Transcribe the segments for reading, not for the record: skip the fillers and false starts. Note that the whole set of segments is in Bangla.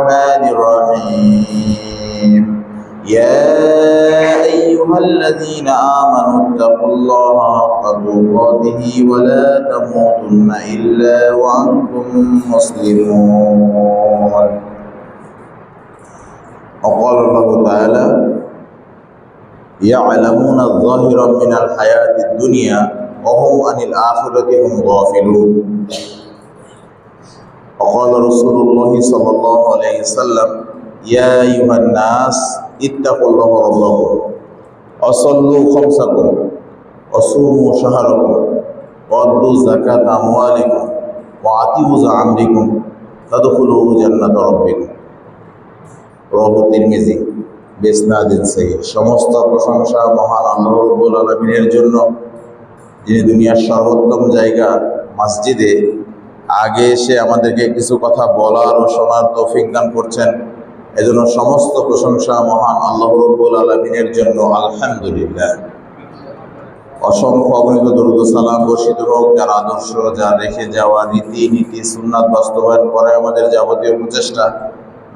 الرحمن الرحيم يا أيها الذين آمنوا اتقوا الله حق تقاته ولا تموتن إلا وأنتم مسلمون وقال الله تعالى يعلمون الظاهر من الحياة الدنيا وهم عن الآخرة هم غافلون وقال رسول الله صلى الله عليه وسلم يا أيها الناس اتقوا الله ربكم وصلوا خمسكم وصوموا شهركم وأدوا زكاة أموالكم وأطيعوا زعامركم تدخلوا جنة ربكم رواه الترمذي বিসনাদিন সহিহ। সমস্ত প্রশংসা মহান আল্লাহ রাব্বুল আলামিনের জন্য, যিনি দুনিয়ার সর্বোত্তম জায়গা মসজিদে আগে এসে আমাদেরকে কিছু কথা বলার ও শোনার তৌফিক দান করছেন। এজন্য সমস্ত প্রশংসা মহান আল্লাহ রাব্বুল আলামিনের জন্য, আলহামদুলিল্লাহ। অসংখ্য অগণিত দরুদ ও সালাম বর্ষিত হোক যার আদর্শ, যার রেখে যাওয়া রীতিনীতি সুন্নাত বাস্তবায়ন করে আমাদের যাবতীয় প্রচেষ্টা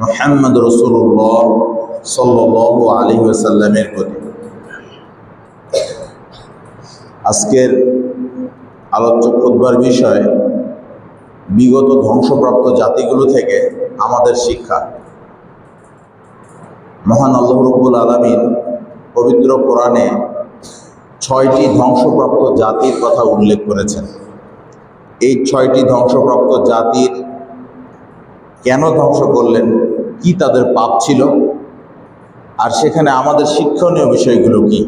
মুহাম্মদ রাসূলুল্লাহ সাল্লাল্লাহু আলাইহি ওয়াসাল্লামের প্রতি। আজকের আলোচ্য খুতবার বিষয় বিগত ধ্বংসপ্রাপ্ত জাতিগুলো থেকে আমাদের শিক্ষা। মহান আল্লাহ রাব্বুল আলামিন পবিত্র কোরআনে 6টি ধ্বংসপ্রাপ্ত জাতির কথা উল্লেখ করেছেন। এই 6টি ধ্বংসপ্রাপ্ত জাতির কেন ধ্বংস করলেন, কি তাদের পাপ ছিল, আর সেখানে আমাদের শিক্ষণীয় বিষয়গুলো কি,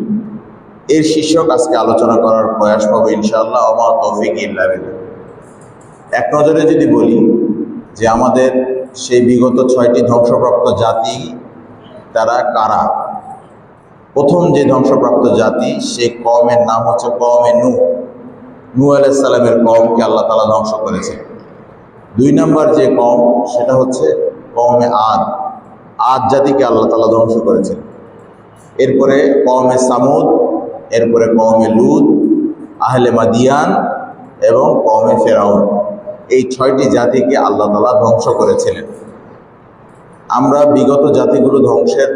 এর শীর্ষক আজকে আলোচনা করার প্রয়াস পাবো ইনশাআল্লাহ। আমা তৌফিক ইল্লা বিল্লাহ। এক নজরে যদি বলি যে আমাদের সেই বিগত 6টি ধ্বংসপ্রাপ্ত জাতি তারা কারা। প্রথম যে ধ্বংসপ্রাপ্ত জাতি, সেই কওমের নাম হচ্ছে কওমে নূহ আলাইহিস সালামের কওমকে আল্লাহ তাআলা ধ্বংস করেছে। 2 নম্বর যে কওম, সেটা হচ্ছে কওমে আদ জাতিকে আল্লাহ তাআলা ধ্বংস করেছেন। এরপরে কওমে সামুদ, এরপরে কওমে লুত, আহলে মাদিয়ান এবং কওমে ফেরাউন। এই 6টি জাতিকে আল্লাহ তাআলা ধ্বংস করেছিলেন। আমরা বিগত জাতিগুলো ধ্বংসের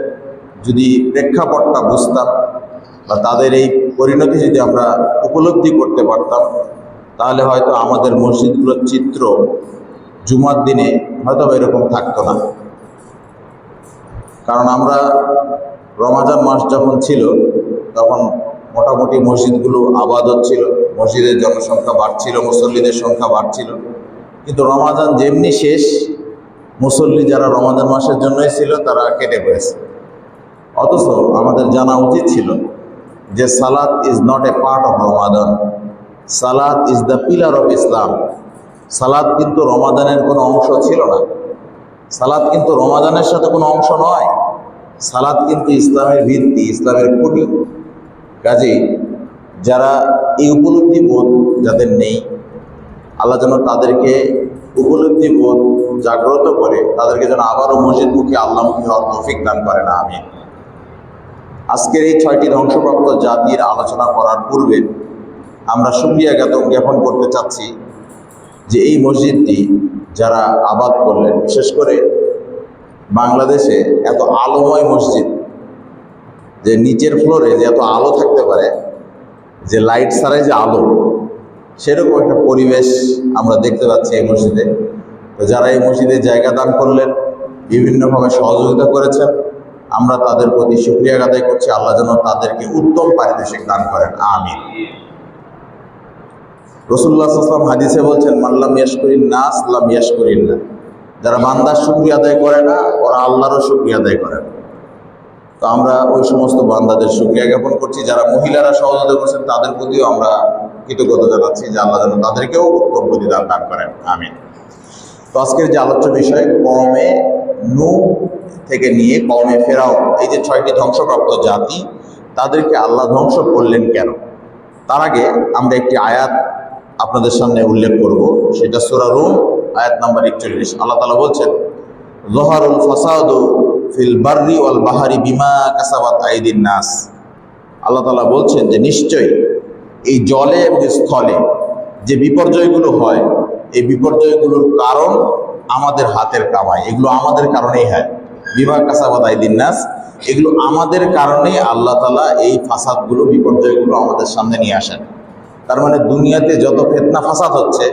যদি প্রেক্ষাপটটা বুঝতাম বা তাদের এই পরিণতি যদি আমরা উপলব্ধি করতে পারতাম, তাহলে হয়তো আমাদের মসজিদগুলোর চিত্র জুমার দিনে হয়তো এরকম থাকতো না। কারণ আমরা রমাজান মাস যখন ছিল তখন মোটামুটি মসজিদগুলো আবাদ হচ্ছিল, মসজিদের জনসংখ্যা বাড়ছিল, মুসল্লিদের সংখ্যা বাড়ছিল। কিন্তু রমাজান যেমনি শেষ, মুসল্লি যারা রমাজান মাসের জন্যই ছিল তারা কেটে পড়েছে। অথচ আমাদের জানা উচিত ছিল যে salat is not a part of Ramadan, salat is the pillar of Islam. Salat কিন্তু রমাদানের কোনো অংশ ছিল না, সালাত কিন্তু রমাদানের সাথে কোনো অংশ নয়। সালাত কিন্তু ইসলামের ভিত্তি, ইসলামের খুঁটি। কাজেই যারা এই উপলব্ধি বোধ যাদের নেই, আল্লাহ যেন তাদেরকে উপলব্ধি বোধ জাগ্রত করে তাদেরকে যেন আবারও মসজিদমুখী আল্লাহমুখী হওয়ার তৌফিক দান করেন, আমিন। আজকের এই 6টি ধ্বংসপ্রাপ্ত জাতির আলোচনা করার পূর্বে আমরা শুকরিয়া জ্ঞাপন করতে চাচ্ছি যে এই মসজিদটি যারা আবাদ করলেন, বিশেষ করে বাংলাদেশে এত আলোময় মসজিদ, যে নিচের ফ্লোরে যে এত আলো থাকতে পারে, যে লাইট ছাড়াই যে আলো, সেরকম একটা পরিবেশ আমরা দেখতে পাচ্ছি এই মসজিদে। তো যারা এই মসজিদে জায়গা দান করলেন, বিভিন্নভাবে সহযোগিতা করেছেন, আমরা তাদের প্রতি শুকরিয়া আদায় করছি। আল্লাহ যেন তাদেরকে উত্তম পারিতোষিক দান করেন, আমিন। রাসূলুল্লাহ সাল্লাল্লাহু আলাইহি ওয়াসাল্লাম হাদিসে বলছেন, মাল্লাম ইয়াশকুরিন নাস লাম ইয়াশকুরিল্লাহ। যারা বান্দার শুকরিয়া আদায় করে না, ওরা আল্লাহরও শুকরিয়া আদায় করে না। তো আমরা ওই সমস্ত বান্দাদের শুকরিয়া জ্ঞাপন করছি। যারা মহিলারা সহযোগিতা করছেন তাদের প্রতিও আমরা কৃতজ্ঞতা জানাচ্ছি যে আল্লাহ যেন তাদেরকেও উত্তম প্রতিদান দান করেন, আমিন। তো আজকের যে আলোচ্য বিষয়, কওমে নূহ থেকে নিয়ে কওমে ফেরাউন, এই যে 6টি ধ্বংসপ্রাপ্ত জাতি, তাদেরকে আল্লাহ ধ্বংস করলেন কেন। তার আগে আমরা একটি আয়াত আপনাদের সামনে উল্লেখ করব, সেটা সূরা রুম আয়াত নাম্বার 41। আল্লাহ তাআলা বলছেন, যহারুল ফাসাদু ফিল বাররি ওয়াল বাহরি বিমা কাসাবাত আইদিন নাস। আল্লাহ তাআলা বলছেন যে নিশ্চয়ই এই জলে এবং স্থলে যে বিপর্যয়গুলো হয়, এই বিপর্যয়গুলোর কারণ আমাদের হাতের কামাই, এগুলো আমাদের কারণেই হয়। বিমা কাসাবাত আইদিন নাস, এগুলো আমাদের কারণেই আল্লাহ তাআলা এই ফাসাদগুলো, বিপর্যয়গুলো আমাদের সামনে নিয়ে আসেন। তার মানে দুনিয়াতে যত ফিতনা ফাসাদ হচ্ছে,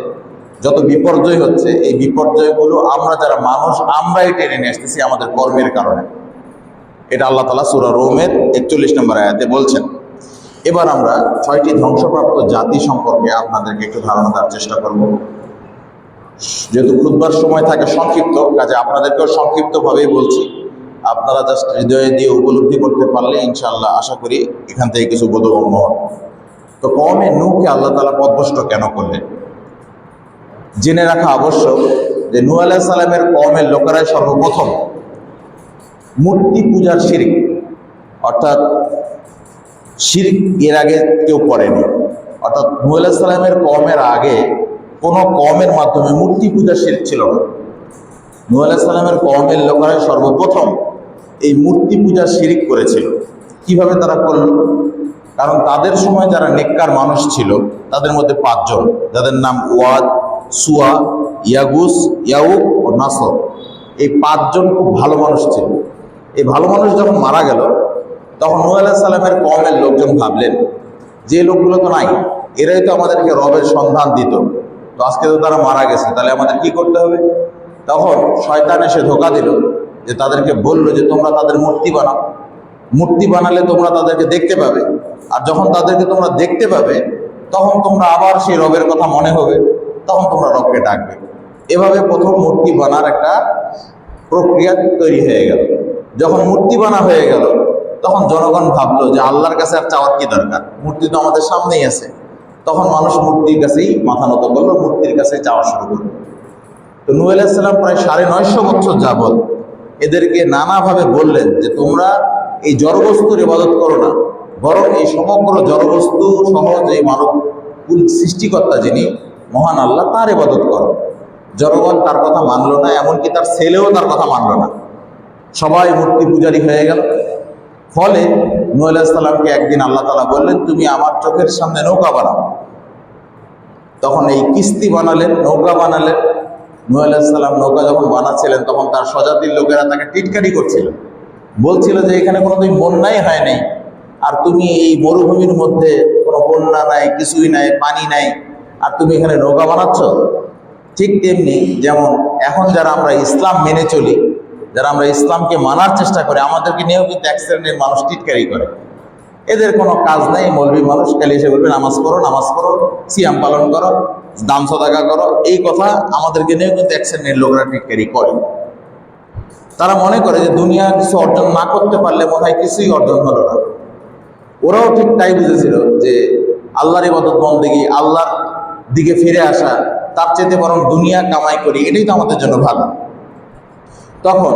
যত বিপর্যয় হচ্ছে, এই বিপর্যয়গুলো আমরা যারা মানুষ, আমরাই টেনে নিয়ে আসতেছি আমাদের কর্মের কারণে। এটা আল্লাহ তাআলা সূরা রোমের 41 নম্বর আয়াতে বলছেন। এবার আমরা 6টি ধ্বংসপ্রাপ্ত জাতি সম্পর্কে আপনাদেরকে একটু ধারণা দেওয়ার চেষ্টা করব। যেহেতু খুতবার সময় থাকে সংক্ষিপ্ত, কাজে আপনাদেরকেও সংক্ষিপ্তভাবেই বলছি। আপনারা জাস্ট হৃদয়ে দিয়ে উপলব্ধি করতে পারলে ইনশাআল্লাহ আশা করি এখান থেকে কিছু বোধগম্য হবে। তো কওমে নূহকে আল্লাহ তাআলা পথভ্রষ্ট কেন করলেন? জেনে রাখা আবশ্যক যে নূহ আলাইহিস সালামের কওমের লোকেরাই সর্বপ্রথম মূর্তি পূজার শিরক, অর্থাৎ শিরক এর আগে কেউ করেনি। অর্থাৎ নূহ আলাইহিস সালামের কওমের আগে কোনো কওমের মাধ্যমে মূর্তি পূজার শিরক ছিল না। নূহ আলাইহিস সালামের কওমের লোকেরাই সর্বপ্রথম এই মূর্তি পূজার শিরক করেছিল। কিভাবে তারা করল? কারণ তাদের সময় যারা নেককার মানুষ ছিল তাদের মধ্যে 5 জন, যাদের নাম ওয়াদ, সুয়া, ইয়াগুস, ইয়াউক ও নাসর। এই 5 জন খুব ভালো মানুষ ছিল। এই ভালো মানুষ যখন মারা গেল, তখন নূহ আলাইহিস সালামের কওমের লোকজন ভাবলেন যে লোকগুলো তো নাই, এরাই তো আমাদেরকে রবের সন্ধান দিত, তো আজকে তো তারা মারা গেছে, তাহলে আমাদের কি করতে হবে? তখন শয়তান এসে ধোঁকা দিল, যে তাদেরকে বললো যে তোমরা তাদের মূর্তি বানাও, মূর্তি বানালে তোমরা তাদেরকে দেখতে পাবে, আর যখন তাদেরকে তোমরা দেখতে পাবে তখন তোমরা আবার সেই রবের কথা মনে হবে, তখন তোমরা রবকে ডাকবে। এভাবে প্রথম মূর্তি বানার একটা প্রক্রিয়া তৈরি হয়ে গেল। যখন মূর্তি বানা হয়ে গেল, তখন জনগণ ভাবলো যে আল্লাহর কাছে আর চাওয়ার কি দরকার, মূর্তি তো আমাদের সামনেই আছে। তখন মানুষ মূর্তির কাছেই মাথা নত করলো, মূর্তির কাছে চাওয়া শুরু করলো। তো নূহ আলাইহিস সালাম প্রায় 950 বছর যাবৎ এদেরকে নানাভাবে বললেন যে তোমরা এই জড়বস্তুর ইবাদত করো না, বরং এই সমগ্র জড়বস্তু সহ যে মানব সৃষ্টিকর্তা যিনি মহান আল্লাহ, তার ইবাদত করো। জনগণ তার কথা মানলো না, এমনকি তার ছেলেও তার কথা মানলো না। সবাই মূর্তি পূজারী হয়ে গেল। ফলে নূহ আলাইহিস সালামকে একদিন আল্লাহ তাআলা বললেন, তুমি আমার চোখের সামনে নৌকা বানাও। তখন এই কিস্তি বানালেন, নৌকা বানালেন। নূহ আলাইহিস সালাম নৌকা যখন বানাচ্ছিলেন, তখন তার স্বজাতির লোকেরা তাকে টিটকারি করছিল, বলছিল যে এখানে কোনোদিন বন্যাই হয় নাই, আর তুমি এই মরুভূমির মধ্যে কোনো বন্যা নাই, কিছুই নাই, পানি নাই, আর তুমি এখানে নৌকা বানাচ্ছ। ঠিক তেমনি যেমন এখন যারা আমরা ইসলাম মেনে চলি, যারা আমরা ইসলামকে মানার চেষ্টা করি, আমাদেরকে নিয়েও কিন্তু এক শ্রেণীর মানুষ টিটকারি করে। এদের কোনো কাজ নেই, মৌলবী মানুষ, খালি এসে বলবে নামাজ পড়ো, সিয়াম পালন করো, দান সদাকা করো, এই কথা আমাদেরকে নিয়েও কিন্তু এক শ্রেণীর লোকরা টিটকারি করে। তারা মনে করে যে দুনিয়া কিছু অর্জন না করতে পারলে মনে হয় কিছুই অর্জন হলো না। ওরাও ঠিক তাই বুঝেছিল যে আল্লাহর ইবাদত বন্দেগী, আল্লাহর দিকে ফিরে আসা, তার চেয়ে বরং দুনিয়া কামাই করি, এটাই তো আমাদের জন্য ভালো। তখন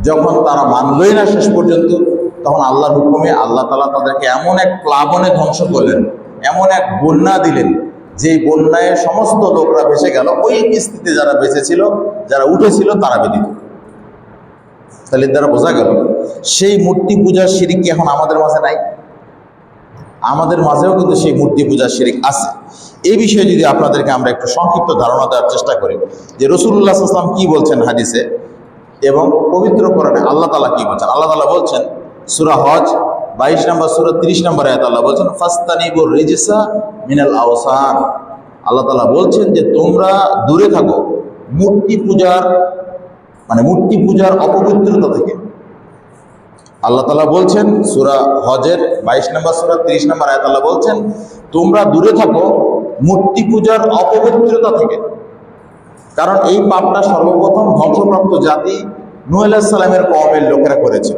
যখন তারা মানলই না শেষ পর্যন্ত, তখন আল্লাহর হুকুমে আল্লাহ তাআলা তাদেরকে এমন এক প্লাবনে ধ্বংস করলেন, এমন এক বন্যা দিলেন, যে বন্যায় সমস্ত লোকরা ভেসে গেল। ওই কিস্তিতে যারা বেঁচেছিল, যারা উঠেছিল, তারা ব্যতীত। তাহলে দ্বারা বোঝা গেল সেই মূর্তি পূজার শিরক কি এখন আমাদের মাঝে নাই? আমাদের মাঝেও কিন্তু সেই মূর্তি পূজার শিরক আছে। এই বিষয়ে যদি আপনাদেরকে আমরা একটু সংক্ষিপ্ত ধারণা দেওয়ার চেষ্টা করি যে রাসূলুল্লাহ সাল্লাল্লাহু আলাইহি ওয়াসাল্লাম কি বলছেন হাদিসে, এবং পবিত্র কোরআনে আল্লাহ তাআলা কি বলছেন। আল্লাহ তাআলা বলছেন সূরা হজ 22 নম্বর সূরা 30 নম্বর আয়াত, আল্লাহ বলছেন ফাস্তানিবুর রিজসা মিনাল আওসান। আল্লাহ তাআলা বলছেন যে তোমরা দূরে থাকো মূর্তি পূজার, মানে মূর্তি পূজার অপবিত্রতা থেকে। আল্লাহ তাআলা বলছেন সূরা হজের 22 নম্বর সূরা 30 নম্বর আয়াত, আল্লাহ বলছেন তোমরা দূরে থাকো মূর্তি পূজার অপবিত্রতা থেকে। কারণ এই পাপটা সর্বপ্রথম ধ্বংসপ্রাপ্ত জাতি নূহ আলাইহিস সালামের কওমের লোকেরা করেছে।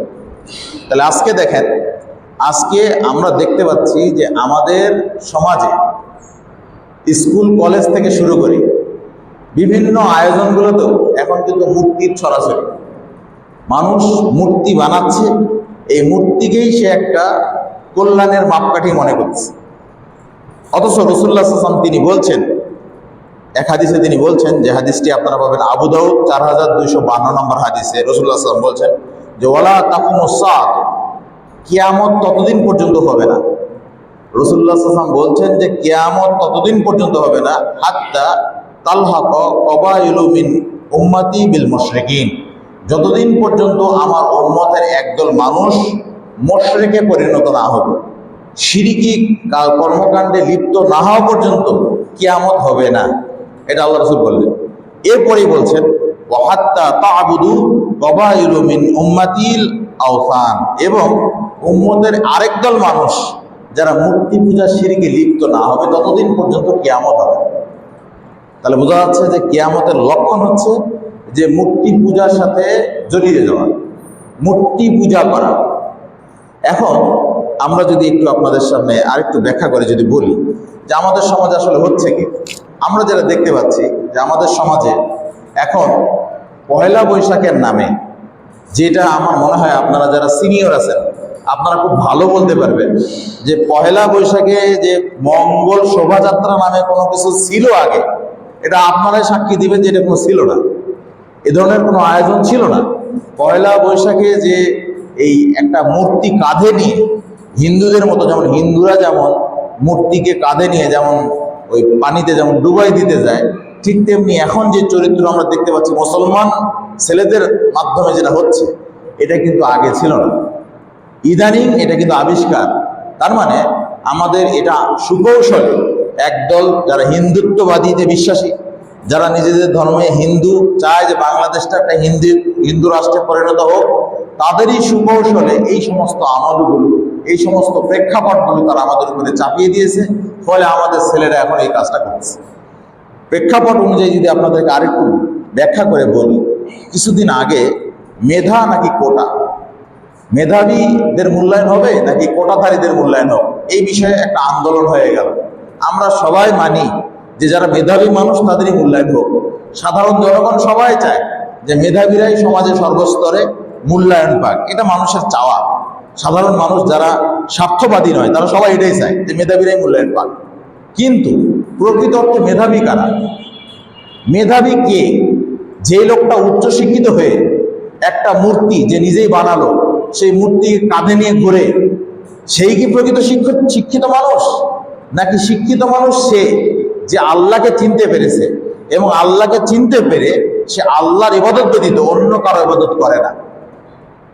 তাহলে আজকে দেখেন, আজকে আমরা দেখতে পাচ্ছি যে আমাদের সমাজে স্কুল কলেজ থেকে শুরু করে বিভিন্ন আয়োজনগুলোতেও এখন কিন্তু মূর্তির ছড়াছড়ি। মানুষ মূর্তি বানাচ্ছে, এই মূর্তিকেই সে একটা কল্যাণের মাপকাঠি মনে করছে। অথচ রাসূলুল্লাহ সাল্লাল্লাহু আলাইহি ওয়াসাল্লাম তিনি বলছেন, এক হাদিসে তিনি বলছেন, যে হাদিসটি আপনারা পাবেন আবু দাউদ 4252 নম্বর হাদিসে। রাসূলুল্লাহ সাল্লাল্লাহু আলাইহি ওয়াসাল্লাম বলছেন যে ওয়ালা তাকুমুস সাআত, কিয়ামত ততদিন পর্যন্ত হবে না। রাসূলুল্লাহ সাল্লাল্লাহু আলাইহি ওয়াসাল্লাম বলছেন যে কিয়ামত ততদিন পর্যন্ত হবে না হাত্তা তালহাক কবাইলু মিন উম্মতি বিল মুশরিকিন, যতদিন পর্যন্ত আমার উম্মতের একদল মানুষ মুশরিকে পরিণত না হবে, শিরকি কর্মকাণ্ডে লিপ্ত না হওয়া পর্যন্ত কিয়ামত হবে না। এটা আল্লাহ রাসূল বললেন। এরপরেই বলছেন ওয়াহাত্তা তা'বুদু কবাইলু মিন উম্মাতিল আওসান, এবং উম্মতের আরেক দল মানুষ যারা মূর্তি পূজা শিরকে লিপ্ত না হবে ততদিন পর্যন্ত কিয়ামত হবে। তাহলে বোঝা যাচ্ছে যে কিয়ামতের লক্ষণ হচ্ছে যে মূর্তি পূজার সাথে জড়িয়ে যাওয়া, মূর্তি পূজা করা। এখন আমরা যদি একটু আপনাদের সামনে আরেকটু ব্যাখ্যা করে যদি বলি যে আমাদের সমাজে আসলে হচ্ছে কি, আমরা যারা দেখতে পাচ্ছি যে আমাদের সমাজে এখন পয়লা বৈশাখের নামে, যেটা আমার মনে হয় আপনারা যারা সিনিয়র আছেন আপনারা খুব ভালো বলতে পারবেন যে পয়লা বৈশাখে যে মঙ্গল শোভাযাত্রা নামে কোনো কিছু ছিল আগে, এটা আপনারাই সাক্ষী দিবেন যে এটা কোনো ছিল না, এ ধরনের কোনো আয়োজন ছিল না। পয়লা বৈশাখে যে এই একটা মূর্তি কাঁধে নিয়ে হিন্দুদের মতো, যেমন হিন্দুরা যেমন মূর্তিকে কাঁধে নিয়ে যেমন ওই পানিতে যেমন ডুবাই দিতে যায়, ঠিক তেমনি এখন যে চরিত্র আমরা দেখতে পাচ্ছি মুসলমান ছেলেদের মাধ্যমে যেটা হচ্ছে, এটা কিন্তু আগে ছিল না, ইদানিং এটা কিন্তু আবিষ্কার। তার মানে আমাদের এটা সুকৌশলে একদল যারা হিন্দুত্ববাদীতে বিশ্বাসী, যারা নিজেদের ধর্মে হিন্দু চায় যে বাংলাদেশটা একটা হিন্দু রাষ্ট্রে পরিণত হোক, তাদেরই সুকৌশলে এই সমস্ত আমলগুলো, এই সমস্ত প্রেক্ষাপটগুলো তারা আমাদের উপরে চাপিয়ে দিয়েছে, ফলে আমাদের ছেলেরা এখন এই কাজটা করছে। প্রেক্ষাপট অনুযায়ী যদি আপনাদেরকে আরেকটু ব্যাখ্যা করে বলি, কিছুদিন আগে মেধা নাকি কোটা, মেধাবীদের মূল্যায়ন হবে নাকি কোটাধারীদের মূল্যায়ন হবে, এই বিষয়ে একটা আন্দোলন হয়ে গেল। আমরা সবাই মানি যে যারা মেধাবী মানুষ তাদেরই মূল্যায়ন হোক, সাধারণ জনগণ সবাই চায় যে মেধাবীরাই সমাজে সর্বস্তরে মূল্যায়ন পাক, এটা মানুষের চাওয়া। সাধারণ মানুষ যারা স্বার্থবাদী নয় তারা সবাই এটাই চায় যে মেধাবীরাই মূল্যায়ন পাক। কিন্তু প্রকৃত অর্থে মেধাবী কারা? মেধাবী কে? যে লোকটা উচ্চশিক্ষিত হয়ে একটা মূর্তি যে নিজেই বানালো, সেই মূর্তি কাঁধে নিয়ে ঘুরে, সেই কি প্রকৃত শিক্ষিত মানুষ? নাকি শিক্ষিত মানুষ সে যে আল্লাহকে চিনতে পেরেছে এবং আল্লাহকে চিনতে পেরে সে আল্লাহর ইবাদত ব্যতীত অন্য কারো ইবাদত করে না,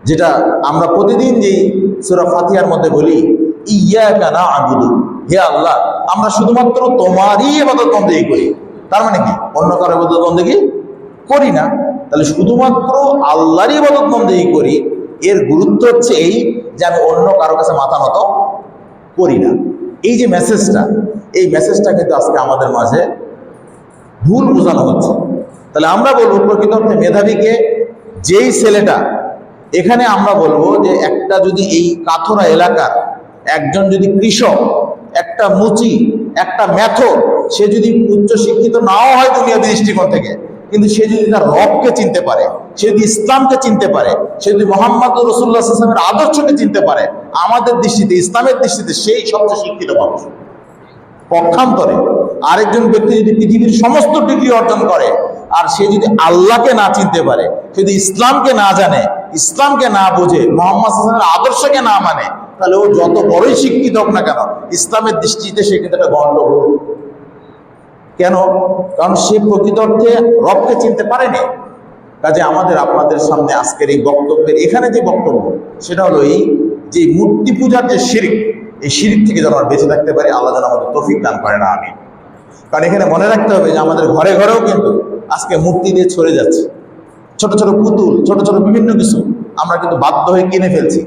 যেটা আমরা প্রতিদিন যে সূরা ফাতিহার মধ্যে বলি ইয়্যাকা না'বুদু, হে আল্লাহ আমরা শুধুমাত্র তোমারই ইবাদত বন্দেগী করি। তার মানে কি অন্য কারো ইবাদত বন্দেগী করি না। তাহলে শুধুমাত্র আল্লাহরই ইবাদত বন্দেগী করি, এর গুরুত্ব হচ্ছে এই যে আমি অন্য কারো কাছে মাথা নত করি না। এই যে মেসেজটা, এই মেসেজটা কিন্তু আজকে আমাদের মাঝে ভুল বোঝানো হচ্ছে। তাহলে আমরা বলবো প্রকৃত অর্থে মেধাবীকে যেই ছেলেটা, এখানে আমরা বলবো যে একটা যদি এই কাথরা এলাকার একজন যদি কৃষক, একটা মুচি, একটা মেথর, সে যদি উচ্চ শিক্ষিত নাও হয় দুনিয়ার দৃষ্টিকোণ থেকে, কিন্তু সে যদি তার রবকে চিনতে পারে, সে যদি ইসলামকে চিনতে পারে, সে যদি মোহাম্মদ রাসূলুল্লাহ সাল্লাল্লাহু আলাইহি ওয়াসাল্লামের আদর্শকে চিনতে পারে, আমাদের দৃষ্টিতে, ইসলামের দৃষ্টিতে সেই সবচেয়ে শিক্ষিত মানুষ। পক্ষান্তরে আরেকজন ব্যক্তি যদি পৃথিবীর সমস্ত ডিগ্রি অর্জন করে আর সে যদি আল্লাহকে না চিনতে পারে, সে যদি ইসলামকে না জানে, ইসলামকে না বোঝে, মোহাম্মদ সাল্লাল্লাহু আলাইহি ওয়াসাল্লামের আদর্শকে না মানে, তাহলে ও যত বড়ই শিক্ষিত হোক না কেন, ইসলামের দৃষ্টিতে সে কিন্তু একটা গণ্ডগোল। কেন? কারণ সে প্রকৃত অর্থে রবকে চিনতে পারেনি। কাজে আমাদের আপনাদের সামনে আজকের এই বক্তব্যের এখানে যে বক্তব্য, সেটা হলো এই যে মূর্তি পূজার যে শিরক, এই শিরক থেকে যেন আমরা বেঁচে থাকতে পারি, আল্লাহ যেন আমাদের তৌফিক দান করে না। আমি কারণ এখানে মনে রাখতে হবে যে আমাদের ঘরে ঘরেও কিন্তু আজকে মূর্তি দিয়ে ছড়ে যাচ্ছে, ছোট ছোট পুতুল, ছোট ছোট বিভিন্ন কিছু আমরা কিন্তু বাধ্য হয়ে কিনে ফেলছি।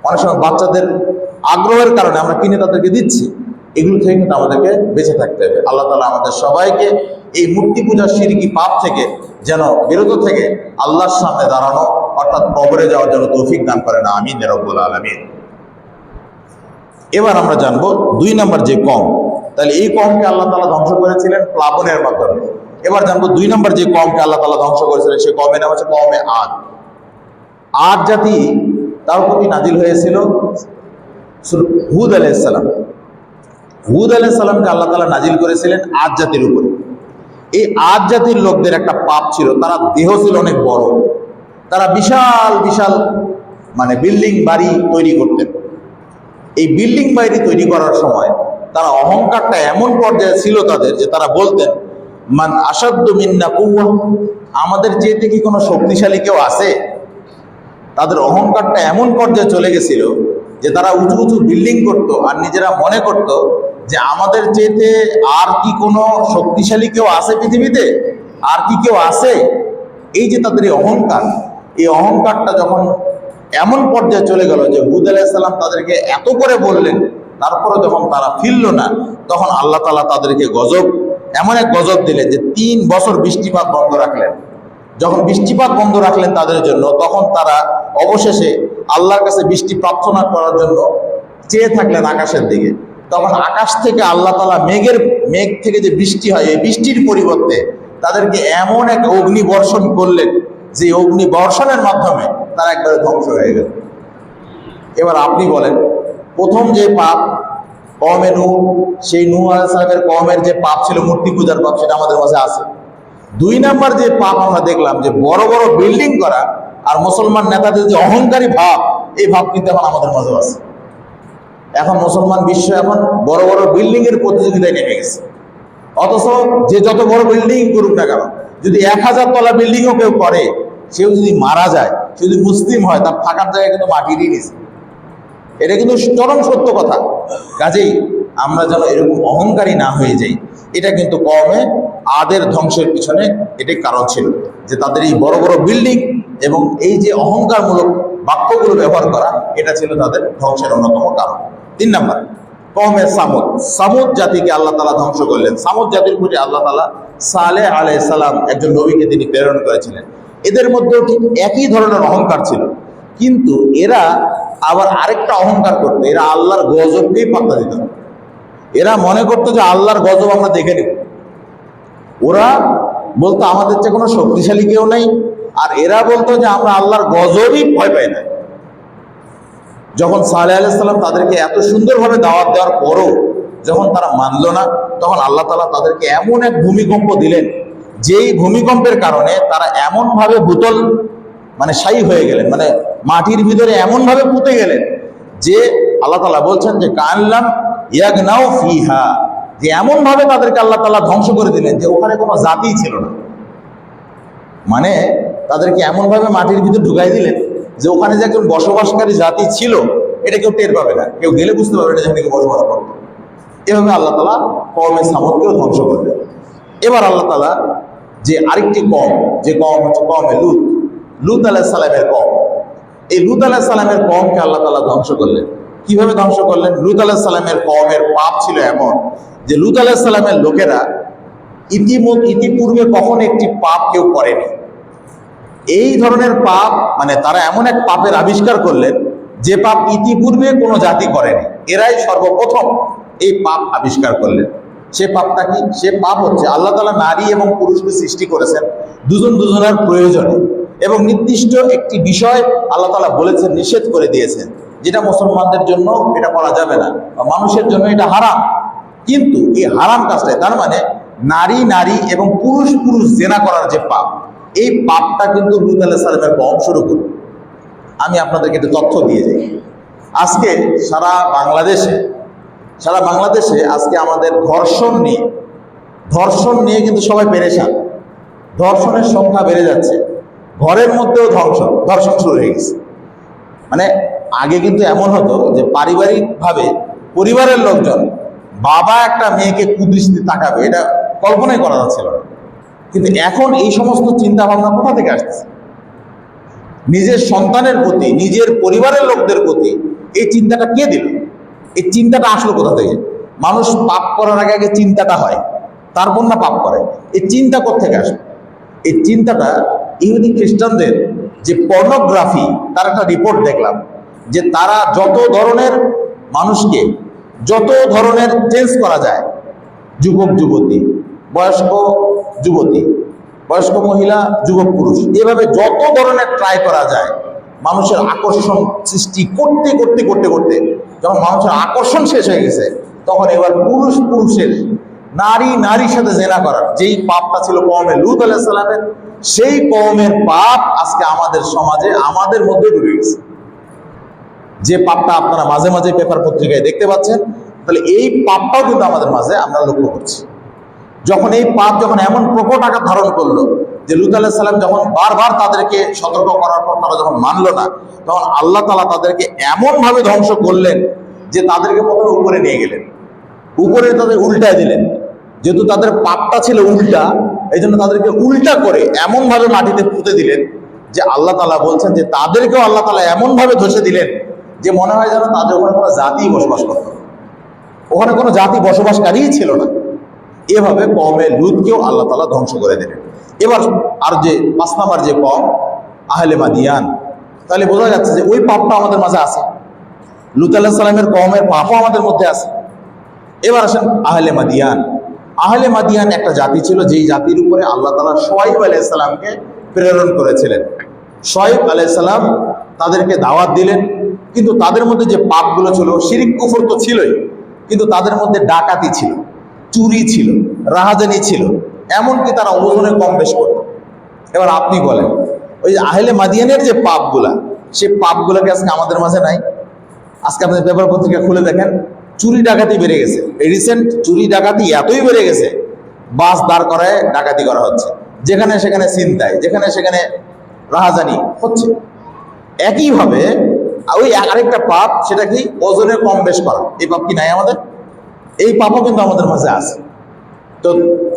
অনেক সময় বাচ্চাদের আগ্রহের কারণে আমরা কিনে তাদেরকে দিচ্ছি। এগুলো থেকে কিন্তু আমাদেরকে বেঁচে থাকতে হবে। আল্লাহ তাআলা আমাদের সবাইকে এই মূর্তি পূজার শিরকি পাপ থেকে যেন বিরত থেকে আল্লাহর সামনে দাঁড়ানো, অর্থাৎ কবরে যাওয়ার জন্য তৌফিক দান করেন, আমিন ইয়া রাব্বুল আলামিন। এবার আমরা জানবো 2 নম্বর যে কওম, তাহলে এই কওমকে আল্লাহ তাআলা ধ্বংস করেছিলেন প্লাবনের মাধ্যমে। এবার জানবো 2 নম্বর যে কওমকে আল্লাহ তাআলা ধ্বংস করেছিলেন, সেই কওমের নাম হচ্ছে কওমে আদ। আদ জাতি, তার প্রতি নাজিল হয়েছিল হুদ আলাইহিস সালাম। হুদ আলাইহিস সালামকে আল্লাহ তাআলা নাজিল করেছিলেন আদ জাতির উপরে। এই আদ জাতির লোকদের একটা পাপ ছিল, তারা দেহ ছিল অনেক বড়, তারা বিশাল বিশাল মানে বিল্ডিং বাড়ি তৈরি করতেন। এই বিল্ডিং বাড়ি তৈরি করার সময় তারা অহংকারটা এমন পর্যায়ে ছিল তাদের যে তারা বলতেন মান আসাদ্দু মিন্না কুওয়া, আমাদের চেয়ে কি কোনো শক্তিশালী কেউ আছে? তাদের অহংকারটা এমন পর্যায়ে চলে গেছিল যে তারা উঁচু উঁচু বিল্ডিং করত আর নিজেরা মনে করত যে আমাদের চেয়েতে আর কি কোনো শক্তিশালী কেউ আছে পৃথিবীতে, আর কি কেউ আছে? এই যে তাদের এই অহংকারটা যখন এমন পর্যায়ে চলে গেল যে হুদ আলাইহিস সালাম তাদেরকে এত করে বললেন, তারপরে যখন তারা ফিরল না, তখন আল্লাহ তাআলা তাদেরকে এমন এক গজব দিলেন যে 3 বছর বৃষ্টিপাত বন্ধ রাখলেন। যখন বৃষ্টিপাত বন্ধ রাখলেন তাদের জন্য, তখন তারা অবশেষে আল্লাহর কাছে বৃষ্টি প্রার্থনা করার জন্য চেয়ে থাকলেন আকাশের দিকে। তখন আকাশ থেকে আল্লাহ তাআলা মেঘ থেকে যে বৃষ্টি হয়, এই বৃষ্টির পরিবর্তে তাদেরকে এমন এক অগ্নি বর্ষণ করলেন যে অগ্নি বর্ষণের মাধ্যমে তারা একবারে ধ্বংস হয়ে গেল। এবার আপনি বলেন, প্রথম যে পাপ কওমে নূহ, সেই নূহ আলাইহিস সালামের কওমের যে পাপ ছিল মূর্তি পূজার পাপ, সেটা আমাদের মাঝে আছে। 2 নাম্বার যে পাপ আমরা দেখলাম যে বড় বড় বিল্ডিং করা আর মুসলমান নেতাদের যে অহংকারী ভাব, এই ভাব কিন্তু এখন আমাদের মাঝে আছে। এখন মুসলমান বিশ্ব এখন বড় বড় বিল্ডিং এর প্রতিযোগিতায় নেমে গেছে। অথচ যে যত বড় বিল্ডিং করুক না কেন, যদি 1000 তলা বিল্ডিংও কেউ করে, সেও যদি মারা যায়, সে যদি মুসলিম হয়, তার থাকার জায়গায় কিন্তু মাটিরই নিছে। এটা কিন্তু চরম সত্য কথা। কাজেই আমরা যেন এরকম অহংকারী না হয়ে যাই। এটা কিন্তু কওমে আদের ধ্বংসের পিছনে এটাই কারণ ছিল, যে তাদের এই বড় বড় বিল্ডিং এবং এই যে অহংকারমূলক বাক্যগুলো ব্যবহার করা, এটা ছিল তাদের ধ্বংসের অন্যতম কারণ। 3 নাম্বার, কওমে সামুদ জাতিকে আল্লাহ তাআলা ধ্বংস করলেন। সামুদ জাতির প্রতি আল্লাহ তাআলা সালেহ আলাইহিস সালাম একজন নবীকে তিনি প্রেরণ করেছিলেন। এদের মধ্যেও ঠিক একই ধরনের অহংকার ছিল, কিন্তু এরা আবার আরেকটা অহংকার করতো, এরা আল্লাহর গজবকেই পাত্তা দিত না। এরা মনে করতো যে আল্লাহর গজব আমরা দেখে নেব। ওরা বলতো আমাদের চেয়ে কোনো শক্তিশালী কেউ নাই, আর এরা বলতো যে আমরা আল্লাহর গজবই ভয় পাই না। যখন সালেহ আলাইহিস সালাম তাদেরকে এত সুন্দরভাবে দাওয়াত দেওয়ার পরও যখন তারা মানল না, তখন আল্লাহ তাআলা তাদেরকে এমন এক ভূমিকম্প দিলেন, যেই ভূমিকম্পের কারণে তারা এমনভাবে শায়ী হয়ে গেলেন, মাটির ভিতরে এমনভাবে পুঁতে গেলেন যে আল্লাহ তাআলা বলছেন যে কানলাম ইয়াগনাউ ফিহা, যে এমনভাবে তাদেরকে আল্লাহ তাআলা ধ্বংস করে দিলেন যে ওখানে কোনো জাতিই ছিল না। তাদেরকে এমনভাবে মাটির ভিতরে ঢুকাই দিলেন যে ওখানে যে একজন বসবাসকারী জাতি ছিল, এটা কেউ টের পাবে না, কেউ গেলে বুঝতে পারবে না যেখানে কেউ বসবাস করতো। এভাবে আল্লাহ তাআলা কওমে সামুদকেও ধ্বংস করলেন। এবার আল্লাহ তাআলা যে আরেকটি কওম, যে কওম হচ্ছে কওমে লূত আলাইহিস সালামের কওম, এই লূত আলাইহিস সালামের কওমকে আল্লাহ তাআলা ধ্বংস করলেন। কিভাবে ধ্বংস করলেন? লূত আলাইহিস সালামের কওমের পাপ ছিল এমন যে লূত আলাইহিস সালামের লোকেরা ইতিপূর্বে কখনো একটি পাপ কেউ করেনি। এই ধরনের পাপ, তারা এমন এক পাপের আবিষ্কার করলেন যে পাপ ইতিপূর্বে কোনো জাতি করেনি। এরাই সর্বপ্রথম এই পাপ আবিষ্কার করলেন। সে পাপটা কি? সে পাপ হচ্ছে, আল্লাহ তাআলা নারী এবং পুরুষকে সৃষ্টি করেছেন দুজনের প্রয়োজনে, এবং নির্দিষ্ট একটি বিষয় আল্লাহ তাআলা বলেছেন, নিষেধ করে দিয়েছেন, যেটা মুসলমানদের জন্য এটা করা যাবে না, বা মানুষের জন্য এটা হারাম। কিন্তু এই হারাম কাজটাই, তার নারী এবং পুরুষ জেনা করার যে পাপ, এই পাপটা কিন্তু লূত আলাইহিস সালামের কওম শুরু করল। আমি আপনাদেরকে একটু তথ্য দিয়ে যাই। আজকে সারা বাংলাদেশে আজকে আমাদের ধর্ষণ নিয়ে কিন্তু সবাই পেরেশান। ধর্ষণের সংখ্যা বেড়ে যাচ্ছে, ঘরের মধ্যেও ধর্ষণ শুরু হয়ে গেছে। আগে কিন্তু এমন হতো যে পারিবারিকভাবে পরিবারের লোকজন, বাবা একটা মেয়েকে কুদৃষ্টিতে তাকাবে, এটা কল্পনাই করা যাচ্ছিল না। কিন্তু এখন এই সমস্ত চিন্তা ভাবনা কোথা থেকে আসছে? নিজের সন্তানের প্রতি, নিজের পরিবারের লোকদের প্রতি এই চিন্তাটা কে দিল? এই চিন্তাটা আসলো কোথা থেকে? মানুষ পাপ করার আগে চিন্তাটা হয়, তারপর না পাপ করে। এই চিন্তা কোত্থেকে আসে? এই চিন্তাটা ইহুদি খ্রিস্টানদের যে পর্নোগ্রাফি, তার একটা রিপোর্ট দেখলাম যে তারা যত ধরনের মানুষকে যত ধরনের চেঞ্জ করা যায়, যুবক যুবতী, বয়স্ক যুবতী, বয়স্ক মহিলা, যুবক পুরুষ, এভাবে যত ধরনের ট্রাই করা যায় মানুষের আকর্ষণ সৃষ্টি করতে করতে করতে করতে যখন মানুষের আকর্ষণ শেষ হয়ে গেছে, তখন এবার পুরুষের নারীর সাথে জেনা করার যেই পাপটা ছিল কওমে লূত আলাইহিস সালামের, সেই কওমের পাপ আজকে আমাদের সমাজে, আমাদের মধ্যে ঢুকে গেছে। যে পাপটা আপনারা মাঝে মাঝে পেপার পত্রিকায় দেখতে পাচ্ছেন, তাহলে এই পাপটাও কিন্তু আমাদের মাঝে আমরা লক্ষ্য করছি। যখন এই পাপ যখন এমন প্রকট আকার ধারণ করলো যে লূত আলাইহিস সালাম যখন বারবার তাদেরকে সতর্ক করার পর তারা যখন মানলো না, তখন আল্লাহ তাআলা তাদেরকে এমন ভাবে ধ্বংস করলেন যে তাদেরকে প্রথমে উপরে নিয়ে গেলেন, উপরে তাদের উল্টায় দিলেন। যেহেতু তাদের পাপটা ছিল উল্টা, এই জন্য তাদেরকে উল্টা করে এমন ভাবে মাটিতে পুঁতে দিলেন যে আল্লাহ তাআলা বলছেন যে তাদেরকেও আল্লাহ তাআলা এমন ভাবে ধসে দিলেন যে মনে হয় যেন তাদের ওখানে কোনো জাতি বসবাস করত, ওখানে কোনো জাতি বসবাসকারীই ছিল না। এভাবে কওমে লূতকেও আল্লাহ তাআলা ধ্বংস করে দিলেন। এবার আর যে 5 নাম্বার যে কওম আহলে মাদিয়ান, তাহলে বোঝা যাচ্ছে যে ওই পাপটা আমাদের মাঝে আছে, লূত আলাইহিস সালামের কওমের পাপও আমাদের মধ্যে আছে। এবার আসেন আহলে মাদিয়ান। আহলে মাদিয়ান একটা জাতি ছিল যেই জাতির উপরে আল্লাহ তাআলা শুআয়ব আলাইহিস সালামকে প্রেরণ করেছিলেন। শুআয়ব আলাইহিস সালাম তাদেরকে দাওয়াত দিলেন, কিন্তু তাদের মধ্যে যে পাপগুলো ছিল, শিরক কুফর তো ছিলই, কিন্তু তাদের মধ্যে ডাকাতি ছিল, চুরি ছিল, রাহাজানি ছিল, এমনকি তারা ওজনে কম বেশ করত। এবার আপনি বলেন, ওই আহলে মাদিয়ানের যে পাপগুলা, সে পাপগুলোকে আজকে আমাদের মাঝে নাই? আজকে আপনি পেপার পত্রিকা খুলে দেখেন, চুরি ডাকাতি বেড়ে গেছে। এই রিসেন্ট চুরি ডাকাতি এতই বেড়ে গেছে, বাস দাঁড় করায় ডাকাতি করা হচ্ছে, যেখানে সেখানে ছিনতাই, যেখানে সেখানে রাহাজানি হচ্ছে। একইভাবে ওই আরেকটা পাপ, সেটা কি ওজনে কম বেশ করা, এই পাপ কি নাই আমাদের? এই পাপও কিন্তু আমাদের মাঝে আছে। তো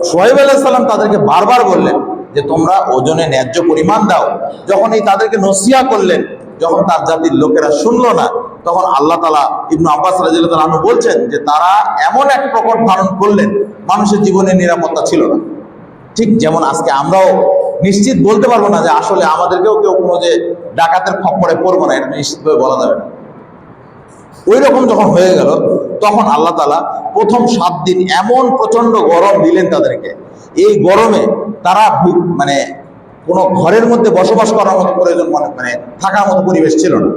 শুআয়ব আলাইহিস সালাম তাদেরকে বারবার বললেন যে তোমরা ওজনে ন্যায্য পরিমাণ দাও। যখন এই তাদেরকে নসিহা করলেন, যখন তার জাতির লোকেরা শুনলো না, তখন আল্লাহ তাআলা, ইবনে আব্বাস রাদিয়াল্লাহু তাআলা আনহু বলছেন যে তারা এমন এক প্রকট ধারণ করলেন, মানুষের জীবনের নিরাপত্তা ছিল না। ঠিক যেমন আজকে আমরাও নিশ্চিত বলতে পারবো না যে আসলে আমাদেরকেও কেউ কোনো যে ডাকাতের খপ্পরে পড়বো না, এটা নিশ্চিতভাবে বলা যাবে না। ওই রকম যখন হয়ে গেল, তখন আল্লাহ তাআলা প্রথম 7 দিন এমন প্রচন্ড গরম দিলেন তাদেরকে। এই গরমে তারা মানে কোনো ঘরের মধ্যে বসবাস করার মতো প্রয়োজন মানে থাকার মতো পরিবেশ ছিল না।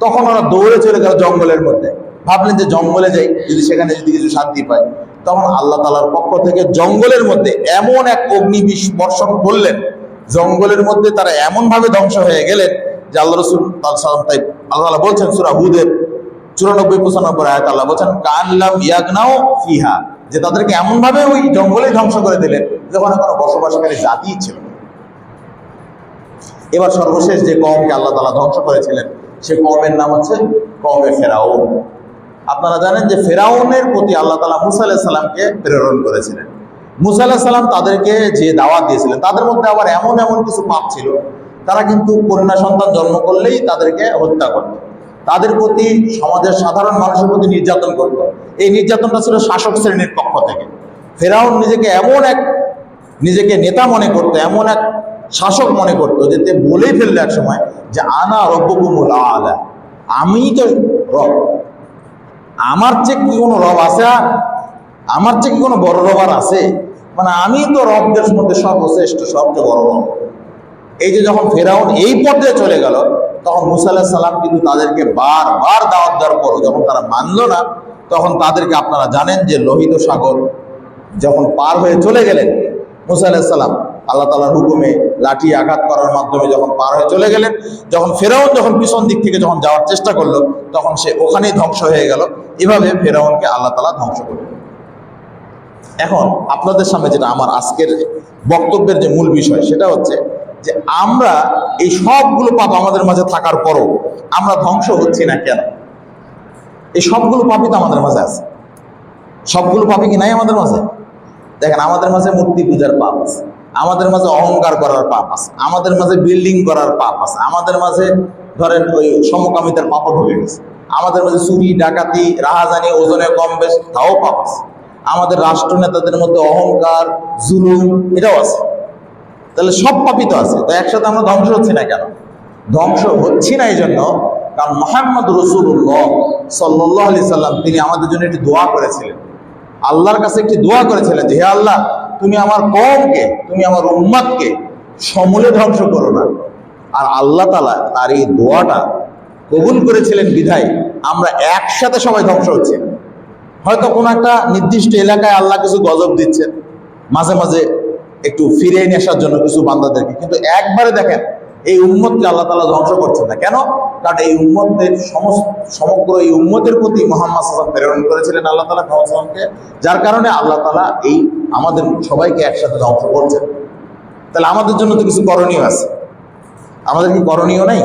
তখন ওরা দৌড়ে চলে গেল জঙ্গলের মধ্যে, ভাবলেন যে জঙ্গলে যাই, যদি সেখানে যদি কিছু শান্তি পাই। তখন আল্লাহ তাআলার পক্ষ থেকে জঙ্গলের মধ্যে এমন এক অগ্নি বর্ষণ করলেন, জঙ্গলের মধ্যে তারা এমন ভাবে ধ্বংস হয়ে গেলেন যে আল্লাহ রাসূল সাল্লাল্লাহু আলাইহি ওয়াসাল্লাম, তাই আল্লাহ তাআলা বলছেন সূরা হুদের 94-95 আয়াত, আল্লাহ বলছেন কাআল্লাম ইয়াগনাউ ফিহা, যে তাদেরকে এমন ভাবে ওই জঙ্গলে ধ্বংস করে দিলেন যখন কোনো বসবাসকারী জাতিই ছিল না। এবার সর্বশেষ যে কওমকে আল্লাহ তাআলা ধ্বংস করেছিলেন, সে কওমের নাম হচ্ছে কওমে ফেরাউন। আপনারা জানেন যে ফেরাউনের প্রতি আল্লাহ তাআলা মূসা আলাইহিস সালামকে প্রেরণ করেছিলেন। মূসা আলাইহিস সালাম তাদেরকে যে দাওয়াত দিয়েছিলেন, তাদের মধ্যে আবার এমন এমন কিছু পাপ ছিল, তারা কিন্তু কন্যা সন্তান জন্ম করলেই তাদেরকে হত্যা করত, তাদের প্রতি সমাজের সাধারণ মানুষের প্রতি নির্যাতন করত। এই নির্যাতনটা ছিল শাসক শ্রেণীর পক্ষ থেকে। ফেরাউন নিজেকে নেতা মনে করতো, এমন এক শাসক মনে করতো যে তে বলেই ফেললো এক সময় যে আনা রব্বুকুমুল আলা, আমিই তো রব, আমার চেয়ে কি কোনো রব আছে? আমার চেয়ে কি কোনো বড় রব আর আছে? মানে আমি তো রবদের মধ্যে সর্বশ্রেষ্ঠ, সবচেয়ে বড় রব। এই যে যখন ফেরাউন এই পর্যায়ে চলে গেল, তখন মূসা আলাইহিস সালাম কিন্তু তাদেরকে বারবার দাওয়াত দেওয়ার পরও যখন তারা মানলো না, তখন তাদেরকে আপনারা জানেন যে লোহিত সাগর যখন পার হয়ে চলে গেলেন, মূসা আলাইহিস সালাম আল্লাহ তাআলার হুকুমে লাঠি আঘাত করার মাধ্যমে যখন পার হয়ে চলে গেলেন, যখন ফেরাউন যখন পিছন দিক থেকে যখন যাওয়ার চেষ্টা করলো, তখন সে ওখানেই ধ্বংস হয়ে গেল। এভাবে ফেরাউনকে আল্লাহ তাআলা ধ্বংস করলেন। এখন আপনাদের সামনে যেটা আমার আজকের বক্তব্যের যে মূল বিষয়, সেটা হচ্ছে যে আমরা এই সবগুলো পাপ আমাদের মাঝে থাকার পরও আমরা ধ্বংস হচ্ছি না কেন? এই সবগুলো পাপই তো আমাদের মাঝে আছে। সবগুলো পাপই কি নাই আমাদের মাঝে? দেখেন, আমাদের মাঝে মূর্তি পূজার পাপ আছে, আমাদের মাঝে অহংকার করার পাপ আছে, আমাদের মাঝে বিল্ডিং করার পাপ আছে, আমাদের মাঝে ধরেন ওই সমকামিতার পাপও ঢুকে গেছে, আমাদের মাঝে চুরি ডাকাতি রাহাজানি ওজনে কম বেশ তাও পাপ আছে, আমাদের রাষ্ট্র নেতাদের মধ্যে অহংকার জুলুম এটাও আছে। তাহলে সব পাপই তো আছে, তো একসাথে আমরা ধ্বংস হচ্ছি না কেন? ধ্বংস হচ্ছি না এই জন্য কারণ মুহাম্মদ রাসূলুল্লাহ সাল্লাল্লাহু আলাইহি সাল্লাম তিনি আমাদের জন্য একটি দোয়া করেছিলেন, আল্লাহর কাছে একটি দোয়া করেছিলেন যে হে আল্লাহ, তুমি আমার কওমকে, তুমি আমার উম্মতকে সমূলে ধ্বংস করো না। আর আল্লাহ তাআলা তার এই দোয়াটা কবুল করেছিলেন বিধায় আমরা একসাথে সবাই ধ্বংস হচ্ছি। হয়তো কোনো একটা নির্দিষ্ট এলাকায় আল্লাহ কিছু গজব দিচ্ছেন, মাঝে মাঝে একটু ফিরে নিয়ে আসার জন্য কিছু বান্দাদেরকে, কিন্তু একবারে দেখেন এই উম্মতকে আল্লাহ তাআলা ধ্বংস করছেন না। কেন? কারণ এই উম্মতের সমগ্র এই উম্মতের প্রতি মুহাম্মদ সাল্লাল্লাহু আলাইহি ওয়াসাল্লাম প্রেরণ করেছিলেন আল্লাহ তাআলা মুহাম্মদকে, যার কারণে আল্লাহ তাআলা এই আমাদের সবাইকে একসাথে ধ্বংস করছেন। তাহলে আমাদের জন্য তো কিছু করণীয় আছে, আমাদের কি করণীয় নেই?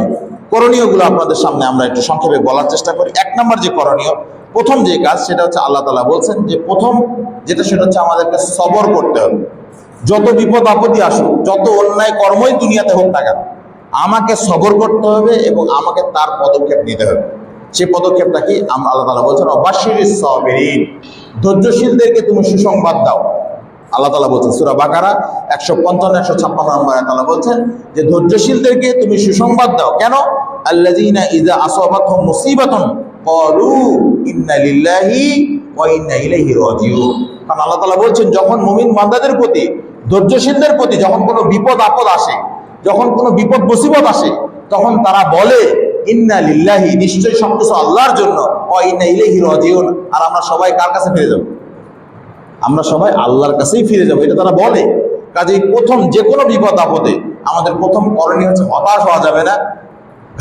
করণীয়গুলো আপনাদের সামনে আমরা একটু সংক্ষেপে বলার চেষ্টা করি। এক নম্বর যে করণীয়, প্রথম যে কাজ, সেটা হচ্ছে আল্লাহ তাআলা বলছেন যে প্রথম যেটা সেটা হচ্ছে আমাদেরকে সবর করতে হবে। যত বিপদ আপত্তি আসুক, যত অন্যায় কর্মই দুনিয়াতে হোক না কেন, আমাকে সবর করতে হবে এবং আমাকে তার পদক্ষেপ নিতে হবে। সেই পদক্ষেপটা কি? আল্লাহ তাআলা বলছেন ওয়াবাশশিরিস সাবিরিন, ধৈর্যশীলদেরকে তুমি সুসংবাদ দাও। আল্লাহ তাআলা বলছেন সূরা বাকারা 155-156 নম্বর আয়াতে আল্লাহ বলছেন যে ধৈর্যশীলদেরকে তুমি সুসংবাদ দাও। কেন? আল্লাযীনা ইযা আসাবাতহুম মুসিবাতুন ক্বালু ইন্না লিল্লাহি ওয়া ইন্না ইলাইহি রাজিউন। কারণ আল্লাহ তাআলা বলছেন যখন মুমিন বান্দাদের প্রতি, ধৈর্যশীলদের প্রতি যখন কোনো বিপদ আপদ আসে, যখন কোনো বিপদ মুসিবত আসে, তখন তারা বলে ইন্না লিল্লাহি, নিশ্চয়ই সবকিছু আল্লাহর জন্য, ওয়া ইন্না ইলাইহি রাজিউন, আর আমরা সবাই কার কাছে ফিরে যাব? আমরা সবাই আল্লাহর কাছেই ফিরে যাবো, এটা তারা বলে। কাজেই প্রথম যে কোনো বিপদ আপদে আমাদের প্রথম করণীয় হচ্ছে হতাশ হওয়া যাবে না,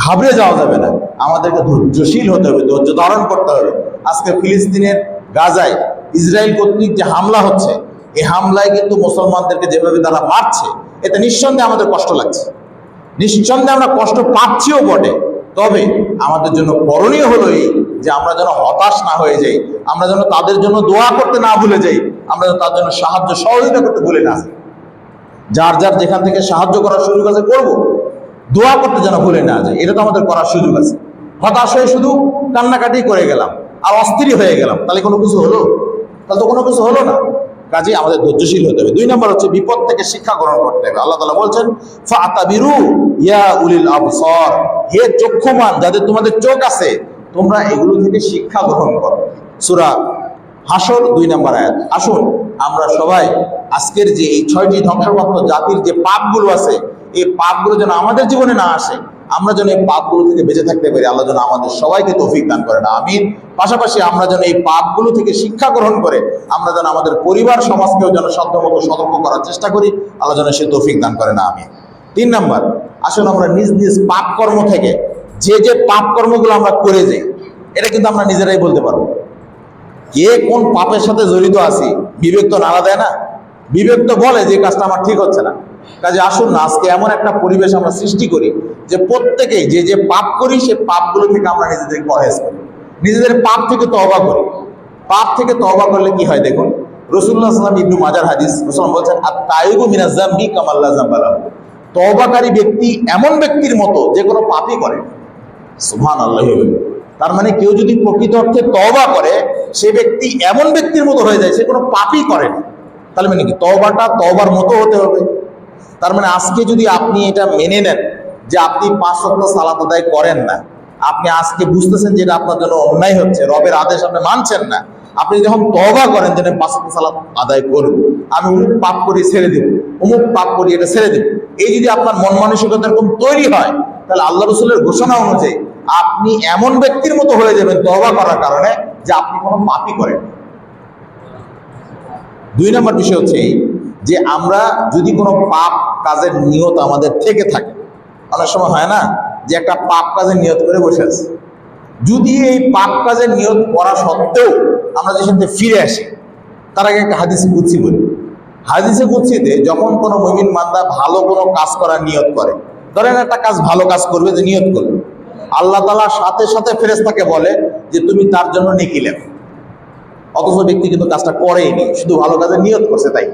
ঘাবড়ে যাওয়া যাবে না, আমাদেরকে ধৈর্যশীল হতে হবে, ধৈর্য ধারণ করতে হবে। আজকে ফিলিস্তিনের গাজায় ইসরায়েল কর্তৃক যে হামলা হচ্ছে, এই হামলায় কিন্তু মুসলমানদেরকে যেভাবে তারা মারছে, এতে নিঃসন্দেহে আমাদের কষ্ট লাগছে, নিঃসন্দেহে আমরা কষ্ট পাচ্ছিও বটে। তবে আমাদের জন্য করণীয় হলো এই যে আমরা যেন হতাশ না হয়ে যাই, আমরা যেন তাদের জন্য দোয়া করতে না ভুলে যাই, আমরা যেন তার জন্য সাহায্য সহযোগিতা করতে ভুলে না যাই। যার যার যেখান থেকে সাহায্য করার সুযোগ আছে করব, দোয়া করতে যেন ভুলে না যায়, এটা তো আমাদের করার সুযোগ আছে। হতাশ হয়ে শুধু কান্নাকাটি করে গেলাম আর অস্থির হয়ে গেলাম, তাহলে কোনো কিছু হলো? তাহলে তো কোনো কিছু হলো না। কাজেই আমাদের ধৈর্যশীল হতে হবে। 2 নম্বর হচ্ছে বিপদ থেকে শিক্ষা গ্রহণ করতে হবে। আল্লাহ তাআলা বলছেন ফাতাবিরু ইয়া উলিল আবসার, হে চক্ষুমান যাদের তোমাদের চোখ আছে, তোমরা এগুলো থেকে শিক্ষা গ্রহণ করো। সূরা হাসর 2 নম্বর আয়াত। আসুন আমরা সবাই আজকের যে এই 6টি ধ্বংসপ্রাপ্ত জাতির যে পাপগুলো আছে, এই পাপগুলো যেন আমাদের জীবনে না আসে, আমরা যেন এই পাপগুলো থেকে বেঁচে থাকতে পারি। আল্লাহ যেন আমাদের সবাইকে তৌফিক দান করেন, আমিন। পাশাপাশি আমরা যেন এই পাপগুলো থেকে শিক্ষা গ্রহণ করে আমরা যেন আমাদের পরিবার সমাজকেও যেন সাধ্যমতো সতর্ক করার চেষ্টা করি, আল্লাহ যেন সে তৌফিক দান করেন, আমিন। 3 নম্বর, আসলে আমরা নিজ নিজ পাপ কর্ম থেকে যে পাপ কর্মগুলো আমরা করে যাই, এটা কিন্তু আমরা নিজেরাই বলতে পারবো। কে কোন পাপের সাথে জড়িত আছি বিবেক তো নাড়া দেয় না, বিবেক তো বলে যে কাজটা আমার ঠিক হচ্ছে না। কাজে আসুন না আজকে এমন একটা পরিবেশ আমরা সৃষ্টি করি যে প্রত্যেকেই যে পাপ করি সে পাপগুলো থেকে আমরা নিজেদের পরহেজ করি, নিজেদের পাপ থেকে তওবা করি। পাপ থেকে তওবা করলে কি হয় দেখুন, রাসূলুল্লাহ সাল্লাল্লাহু আলাইহি ওয়াসাল্লাম ইবনু মাজার হাদিস, রাসূল বলছেন আত-তাইবু মিনাজ যামবি কামা লা যামবা লাহু, তওবাকারী ব্যক্তি এমন ব্যক্তির মতো যে কোনো পাপই করে। সুবহানাল্লাহ। তার মানে কেউ যদি প্রকৃত অর্থে তওবা করে, সে ব্যক্তি এমন ব্যক্তির মতো হয়ে যায়, সে কোনো পাপই করে না। তাহলে মানে কি তওবাটা তওবার মতো হতে হবে। তার মানে আজকে যদি আপনি এটা মেনে নেন যে আপনি 5 ওয়াক্ত সালাত আদায় করেন না, আপনি আজকে বুঝতেছেন যে এটা আপনার জন্য অন্যায় হচ্ছে, রবের আদেশ আপনি মানছেন না, আপনি যখন তওবা করেন যে 5 ওয়াক্ত সালাত আদায় করব, আমি অমুক পাপ করি ছেড়ে দেব, অমুক পাপ করি এটা ছেড়ে দেব, এই যদি আপনার মন মানসিকতা এরকম তৈরি হয়, তাহলে আল্লাহ রাসূলের ঘোষণা অনুযায়ী আপনি এমন ব্যক্তির মতো হয়ে যাবেন তওবা করার কারণে যে আপনি কোনো পাপই করেন। 2 নম্বর বিষয় হচ্ছে যে আমরা যদি কোনো পাপ কাজের নিয়ত আমাদের থেকে থাকে, অনেক সময় হয় না যে একটা পাপ কাজের নিয়ত করে বসে আছি, যদি এই পাপ কাজের নিয়ত করা সত্ত্বেও আমরা যে সাথে ফিরে আসি, তার আগে একটা হাদিসে কুদসি বলি। হাদিসে কুদসিতে যখন কোনো মুমিন বান্দা ভালো কোনো কাজ করার নিয়ত করে, ধরেন একটা কাজ ভালো কাজ করবে, যে নিয়ত করবে, আল্লাহ তাআলা সাথে সাথে ফেরেশতাকে বলে যে তুমি তার জন্য নেকি লেখো। অথচ ব্যক্তি কিন্তু কাজটা করেইনি, শুধু ভালো কাজের নিয়ত করছে তাই।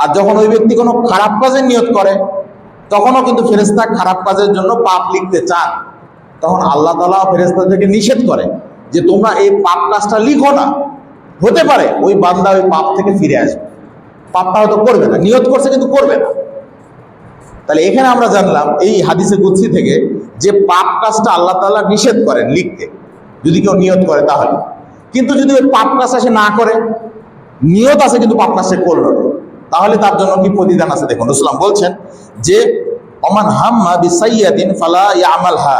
আর যখন ওই ব্যক্তি কোনো খারাপ কাজের নিয়ত করে, তখনও কিন্তু ফেরেশতা খারাপ কাজের জন্য পাপ লিখতে চান, তখন আল্লাহ তাআলা ফেরেশতাদেরকে নিষেধ করে যে তোমরা এই পাপ কাজটা লিখো না। হতে পারে ওই বান্দা ওই পাপ থেকে ফিরে আসবে, পাপটা হয়তো করবে না, নিয়ত করছে কিন্তু করবে না। তাহলে এখানে আমরা জানলাম এই হাদিসে কুদসি থেকে যে পাপ কাজটা আল্লাহ তাআলা নিষেধ করেন লিখতে, যদি কেউ নিয়ত করে তাহলে। কিন্তু যদি ওই পাপ কাজটা সে না করে, নিয়ত আছে কিন্তু পাপ কাজ সে করলো না, তাহলে তার জন্য কি প্রতিদান আছে দেখুন। রাসূল বলছেন যে ওমান হাম্মা বিসাইয়্যাতিন ফালা ইয়ামালহা,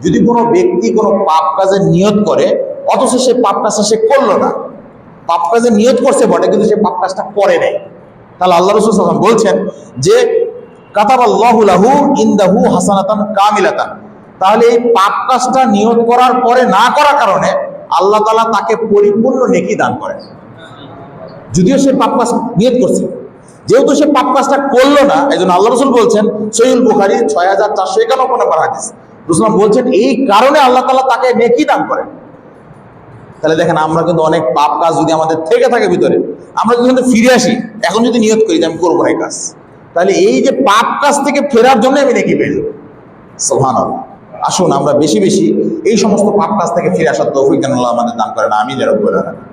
যদি কোনো ব্যক্তি কোনো পাপ কাজের নিয়ত করে অথচ সে পাপ কাজটা সে করলো না, পাপ কাজের নিয়ত করছে বটে কিন্তু সে পাপ কাজটা করে নাই, তাহলে আল্লাহ রাসূল সাল্লাল্লাহু আলাইহি ওয়াসাল্লাম বলছেন যে কাতাবাল্লাহু লাহু ইনদাহু হাসানাতান কামিলাতান। তাহলে এই পাপ কাজটা নিয়ত করার পরে না করার কারণে আল্লাহ তাআলা তাকে পরিপূর্ণ নেকি দান করেন। যদিও সে পাপ কাজ নিয়ত করছে, যেহেতু সে পাপ কাজটা করলো না, এই জন্য আল্লাহ রাসূল বলছেন, সহিহ বুখারী 6491 নম্বর হাদিস, রাসূল বলছেন এই কারণে আল্লাহ তাআলা তাকে নেকি দান করেন। তাহলে দেখেন, আমরা কিন্তু অনেক পাপ কাজ যদি আমাদের থেকে থাকে ভিতরে, আমরা যদি ফিরে আসি, এখন যদি নিয়ত করি যে আমি করবো না এই কাজ, তাহলে এই যে পাপ কাজ থেকে ফেরার জন্য আমি নেকি পেয়ে যাবো। সুবহানাল্লাহ। আসুন আমরা বেশি বেশি এই সমস্ত পাপ কাজ থেকে ফিরে আসার তৌফিক যেন আল্লাহ আমাদের দান করেন, আমিন ইয়া রাব্বাল আলামিন।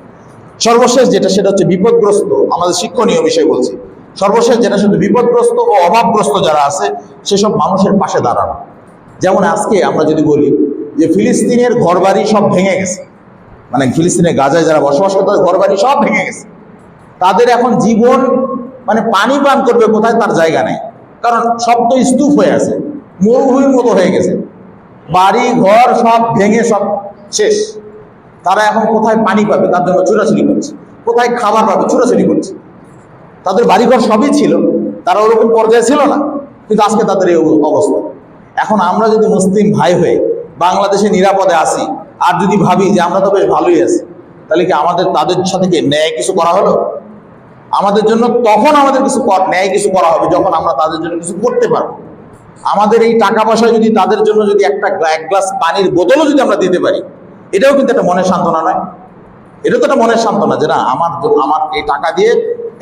সর্বশেষ যেটা, সেটা হচ্ছে বিপদগ্রস্ত, আমাদের শিক্ষণীয় বিষয় বলছি। সর্বশেষ যেটা, শুধু বিপদগ্রস্ত ও অভাবগ্রস্ত যারা আছে সেসব মানুষের পাশে দাঁড়ানো। যেমন আজকে আমরা যদি বলি যে ফিলিস্তিনের ঘরবাড়ি সব ভেঙে গেছে, মানে ফিলিস্তিনের গাজায় যারা বসবাস করতে, তাদের ঘরবাড়ি সব ভেঙে গেছে, তাদের এখন জীবন মানে পানি পান করবে কোথায় তার জায়গা নেই, কারণ সব তো স্তূপ হয়ে আছে, মরুভূমির মতো হয়ে গেছে, বাড়ি ঘর সব ভেঙে সব শেষ। তারা এখন কোথায় পানি পাবে তার জন্য ছোটাছুটি করছে, কোথায় খাবার পাবে ছোটাছুটি করছে। তাদের বাড়িঘর সবই ছিল, তারা ওরকম পর্যায়ে ছিল না, কিন্তু আজকে তাদের এই অবস্থা। এখন আমরা যদি মুসলিম ভাই হয়ে বাংলাদেশে নিরাপদে আসি, আর যদি ভাবি যে আমরা তো বেশ ভালোই আছি, তাহলে কি আমাদের তাদের সাথে কি ন্যায় কিছু করা হলো? আমাদের জন্য তখন আমাদের কিছু ন্যায় কিছু করা হবে যখন আমরা তাদের জন্য কিছু করতে পারবো। আমাদের এই টাকা পয়সা যদি তাদের জন্য যদি এক গ্লাস পানির বোতলও যদি আমরা দিতে পারি, এটাও কিন্তু একটা মনের সান্ত্বনা নয়? এটা তো একটা মনের সান্ত্বনা যে না, আমার এই টাকা দিয়ে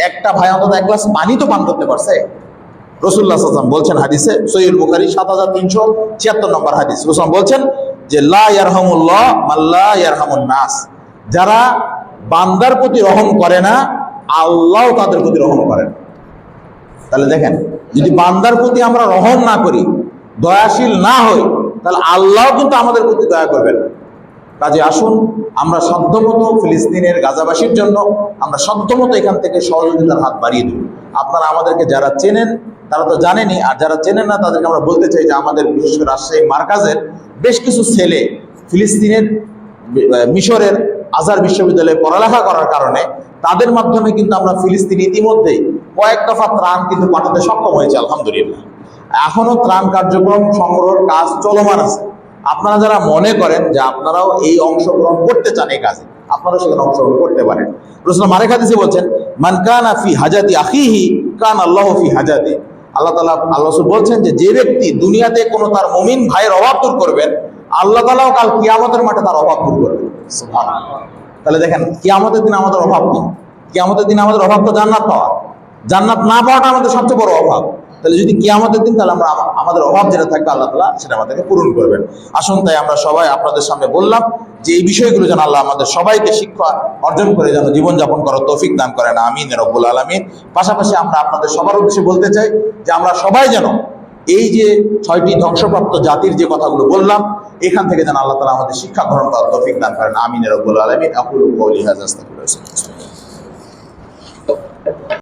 একটা ভাই অন্তত এক গ্লাস পানি তো পান করতে পারছে। রাসূলুল্লাহ সাল্লাল্লাহু আলাইহি ওয়াসাল্লাম বলছেন হাদিসে, সহিহ বুখারী 7376 নম্বর হাদিস, রাসূল বলছেন যে লা ইয়ারহামুল্লাহ মাল্লা ইয়ারহামুন নাস, যারা বান্দার প্রতি রহম করে না, আল্লাহ তাদের প্রতি রহম করেন। তাহলে দেখেন, যদি বান্দার প্রতি আমরা রহম না করি, দয়াশীল না হই, তাহলে আল্লাহ কিন্তু আমাদের প্রতি দয়া করবেন না। কাজে আসুন আমরা সাধ্যমতো ফিলিস্তিনের গাজাবাসীর জন্য আমরা সাধ্যমতো এখান থেকে সহযোগিতার হাত বাড়িয়ে দেব। আপনারা আমাদেরকে যারা চেনেন তারা তো জানেনই, আর যারা চেনেন না তাদেরকে আমরা বলতে চাই যে আমাদের বিশেষ করে রাজশাহী মার্কাজের বেশ কিছু ছেলে ফিলিস্তিনের মিশরের আজহার বিশ্ববিদ্যালয়ে পড়ালেখা করার কারণে তাদের মাধ্যমে কিন্তু আমরা ফিলিস্তিন ইতিমধ্যেই কয়েক দফা ত্রাণ কিন্তু পাঠাতে সক্ষম হয়েছে, আলহামদুলিল্লাহ। এখনো ত্রাণ কার্যক্রম সংগ্রহের কাজ চলমান আছে। আপনারা যারা মনে করেন যে আপনারাও এই অংশগ্রহণ করতে চান এই কাজে, আপনারা সেখানে অংশগ্রহণ করতে পারেন। রাসূল আরেক হাদিসে বলছেন, মান কানা ফি হাজাতি আখিহি কানা আল্লাহু ফি হাজাতি। আল্লাহ রাসূল বলছেন যে যে ব্যক্তি দুনিয়াতে কোনো তার মুমিন ভাইয়ের অভাব দূর করবেন, আল্লাহ তাআলাও কাল কিয়ামতের মাঠে তার অভাব দূর করবেন। সুবহানাল্লাহ। তাহলে দেখেন, কিয়ামতের দিন আমাদের অভাব কি? কিয়ামতের দিন আমাদের অভাব তো জান্নাত পাওয়া। জান্নাত না পাওয়াটা আমাদের সবচেয়ে বড় অভাব। তাহলে যদি কিয়ামতের দিন, তাহলে আমরা আমাদের অভাব যেটা থাকবে আল্লাহ তাআলা সেটা আমাদেরকে পূরণ করবেন। আসুন তাই আমরা সবাই আপনাদের সামনে বললাম যে এই বিষয়গুলো যেন আল্লাহ আমাদের সবাইকে শিক্ষা অর্জন করে যেন জীবনযাপন করার তৌফিক দান করেন, আমিন ইয়া রাব্বুল আলামিন। পাশাপাশি আমরা আপনাদের সবার উদ্দেশ্যে বলতে চাই যে আমরা সবাই যেন এই যে 6টি ধ্বংসপ্রাপ্ত জাতির যে কথাগুলো বললাম, এখান থেকে যেন আল্লাহ তাআলা আমাদের শিক্ষা গ্রহণ করার তৌফিক দান করেন, আমিন ইয়া রাব্বুল আলামিন। আকুলু কওলি হাযা আস্তাগফিরুল্লাহ।